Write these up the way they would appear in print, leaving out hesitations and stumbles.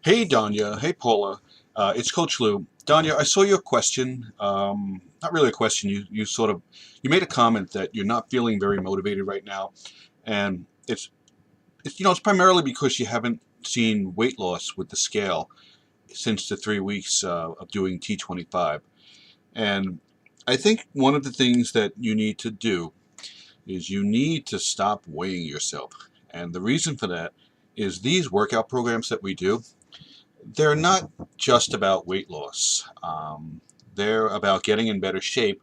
Hey, Danya. Hey, Paula. It's Coach Lou. Danya, I saw your question. Not really a question. You made a comment that you're not feeling very motivated right now, and it's primarily because you haven't seen weight loss with the scale since the 3 weeks of doing T25. And I think one of the things that you need to do is you need to stop weighing yourself. And the reason for that is these workout programs that we do. They're not just about weight loss. They're about getting in better shape,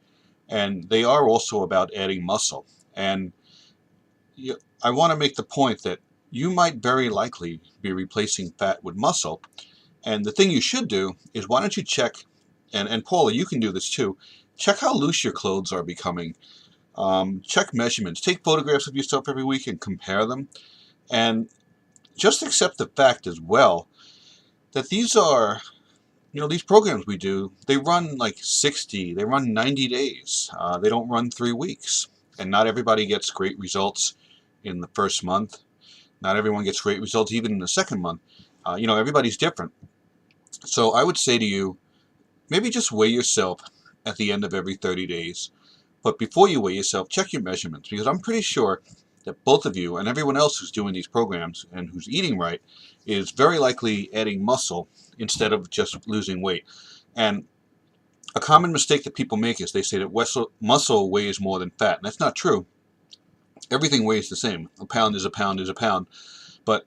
and they are also about adding muscle. And I want to make the point that you might very likely be replacing fat with muscle. And the thing you should do is why don't you check, and Paula, you can do this too, check how loose your clothes are becoming. Check measurements. Take photographs of yourself every week and compare them. And just accept the fact as well that these programs we do, they run like 60, they run 90 days. They don't run 3 weeks. And not everybody gets great results in the first month. Not everyone gets great results even in the second month. Everybody's different. So I would say to you, maybe just weigh yourself at the end of every 30 days. But before you weigh yourself, check your measurements, because I'm pretty sure that both of you and everyone else who's doing these programs and who's eating right is very likely adding muscle instead of just losing weight. And a common mistake that people make is they say that muscle weighs more than fat, and that's not true. Everything weighs the same. A pound is a pound is a pound, but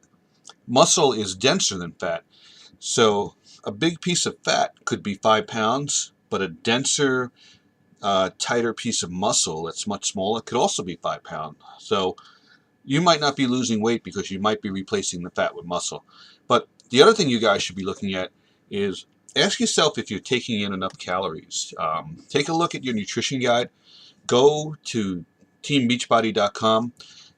muscle is denser than fat. So a big piece of fat could be 5 pounds, but a denser, tighter piece of muscle that's much smaller could also be 5 pounds. So you might not be losing weight because you might be replacing the fat with muscle. But the other thing you guys should be looking at is ask yourself if you're taking in enough calories. Take a look at your nutrition guide. Go to teambeachbody.com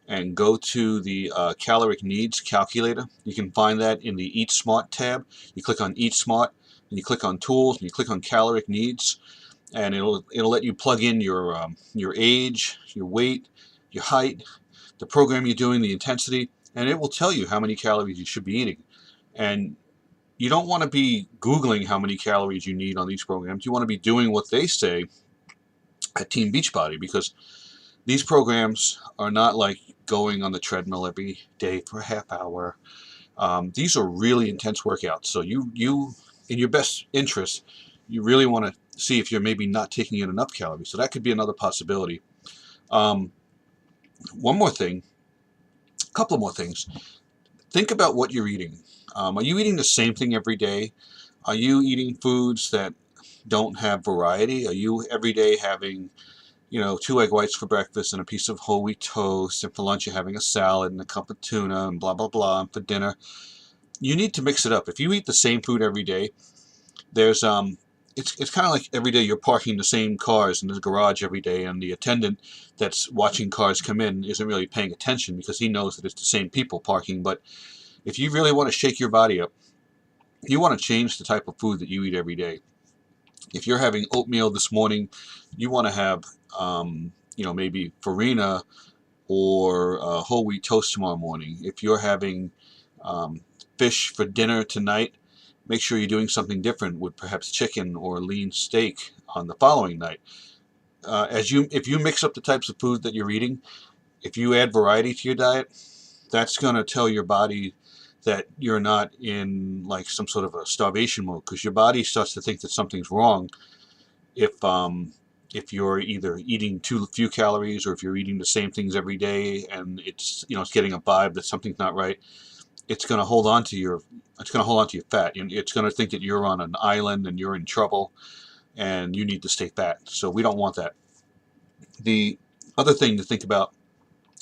and go to the caloric needs calculator. You can find that in the Eat Smart tab. You click on Eat Smart, and you click on Tools, and you click on Caloric Needs, and it'll let you plug in your age, your weight, your height, the program you're doing, the intensity, and it will tell you how many calories you should be eating. And you don't want to be Googling how many calories you need on these programs. You want to be doing what they say at Team Beachbody, because these programs are not like going on the treadmill every day for a half hour. These are really intense workouts. So in your best interest, you really want to see if you're maybe not taking in enough calories. So that could be another possibility. Um, one more thing, a couple more things. Think about what you're eating. Are you eating the same thing every day? Are you eating foods that don't have variety? Are you every day having, 2 egg whites for breakfast and a piece of whole wheat toast, and for lunch you're having a salad and a cup of tuna and blah blah blah, and for dinner you need to mix it up. If you eat the same food every day, there's it's kind of like every day you're parking the same cars in the garage every day, and the attendant that's watching cars come in isn't really paying attention because he knows that it's the same people parking. But if you really want to shake your body up, you want to change the type of food that you eat every day. If you're having oatmeal this morning, you want to have maybe farina or whole wheat toast tomorrow morning. If you're having um, fish for dinner tonight, make sure you're doing something different with perhaps chicken or lean steak on the following night. If you mix up the types of food that you're eating, if you add variety to your diet, that's going to tell your body that you're not in like some sort of a starvation mode, because your body starts to think that something's wrong if you're either eating too few calories or if you're eating the same things every day, and it's getting a vibe that something's not right. It's going to hold on to your fat. It's going to think that you're on an island and you're in trouble and you need to stay fat. So we don't want that. The other thing to think about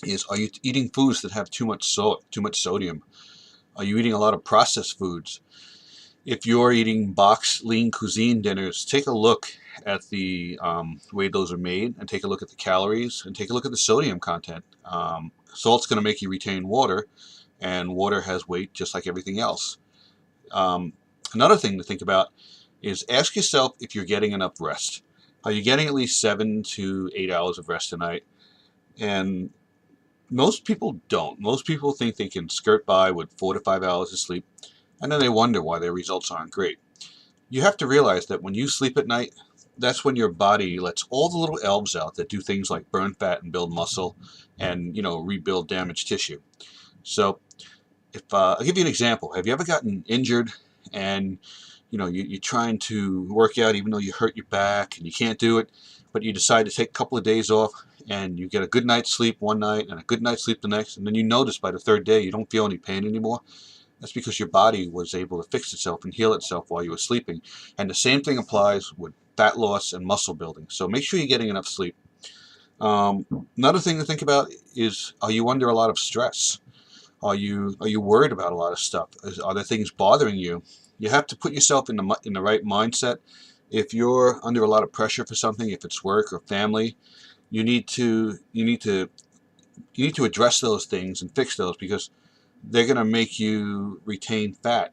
is, are you eating foods that have too much sodium? Are you eating a lot of processed foods? If you're eating boxed lean cuisine dinners, take a look at the way those are made, and take a look at the calories, and take a look at the sodium content. Salt's going to make you retain water, and water has weight just like everything else. Um, Another thing to think about is ask yourself if you're getting enough rest. Are you getting at least 7 to 8 hours of rest a night? And most people don't. Most people think they can skirt by with 4 to 5 hours of sleep. and then they wonder why their results aren't great. You have to realize that when you sleep at night, that's when your body lets all the little elves out that do things like burn fat and build muscle and, rebuild damaged tissue. So if I'll give you an example. Have you ever gotten injured and you're trying to work out even though you hurt your back and you can't do it, but you decide to take a couple of days off and you get a good night's sleep one night and a good night's sleep the next, and then you notice by the third day you don't feel any pain anymore? That's because your body was able to fix itself and heal itself while you were sleeping. And the same thing applies with fat loss and muscle building. So make sure you're getting enough sleep. Another thing to think about is, are you under a lot of stress? Are you worried about a lot of stuff? Are there things bothering you? You have to put yourself in the right mindset. If you're under a lot of pressure for something, if it's work or family, you need to address those things and fix those, because they're going to make you retain fat.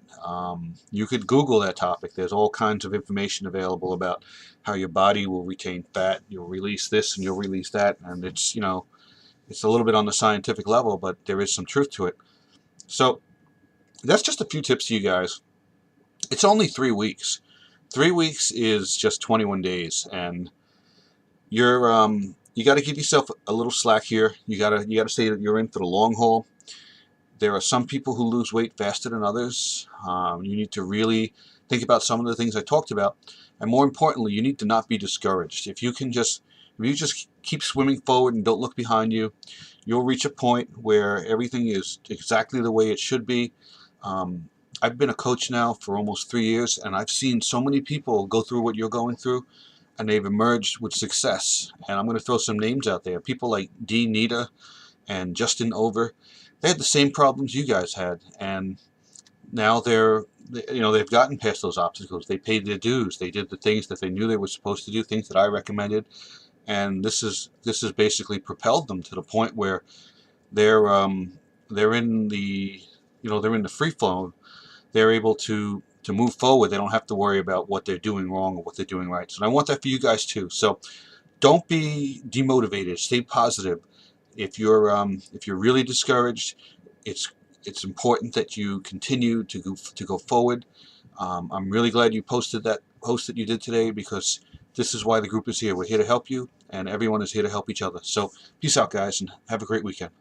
You could Google that topic. There's all kinds of information available about how your body will retain fat. You'll release this and you'll release that, and it's a little bit on the scientific level, but there is some truth to it. So that's just a few tips to you guys. It's only 3 weeks. 3 weeks is just 21 days, and you got to give yourself a little slack here. You got to say that you're in for the long haul. There are some people who lose weight faster than others. You need to really think about some of the things I talked about, and more importantly, you need to not be discouraged. If you just keep swimming forward and don't look behind you, you'll reach a point where everything is exactly the way it should be. I've been a coach now for almost 3 years, and I've seen so many people go through what you're going through, and they've emerged with success. And I'm going to throw some names out there. People like Dee Nita and Justin Over. They had the same problems you guys had, and now they've gotten past those obstacles. They paid their dues. They did the things that they knew they were supposed to do, things that I recommended, and this has basically propelled them to the point where they're in the they're in the free flow. They're able to move forward. They don't have to worry about what they're doing wrong or what they're doing right. So I want that for you guys too. So don't be demotivated. Stay positive. If you're really discouraged, it's important that you continue to go forward. I'm really glad you posted that post that you did today, because this is why the group is here. We're here to help you, and everyone is here to help each other. So peace out, guys, and have a great weekend.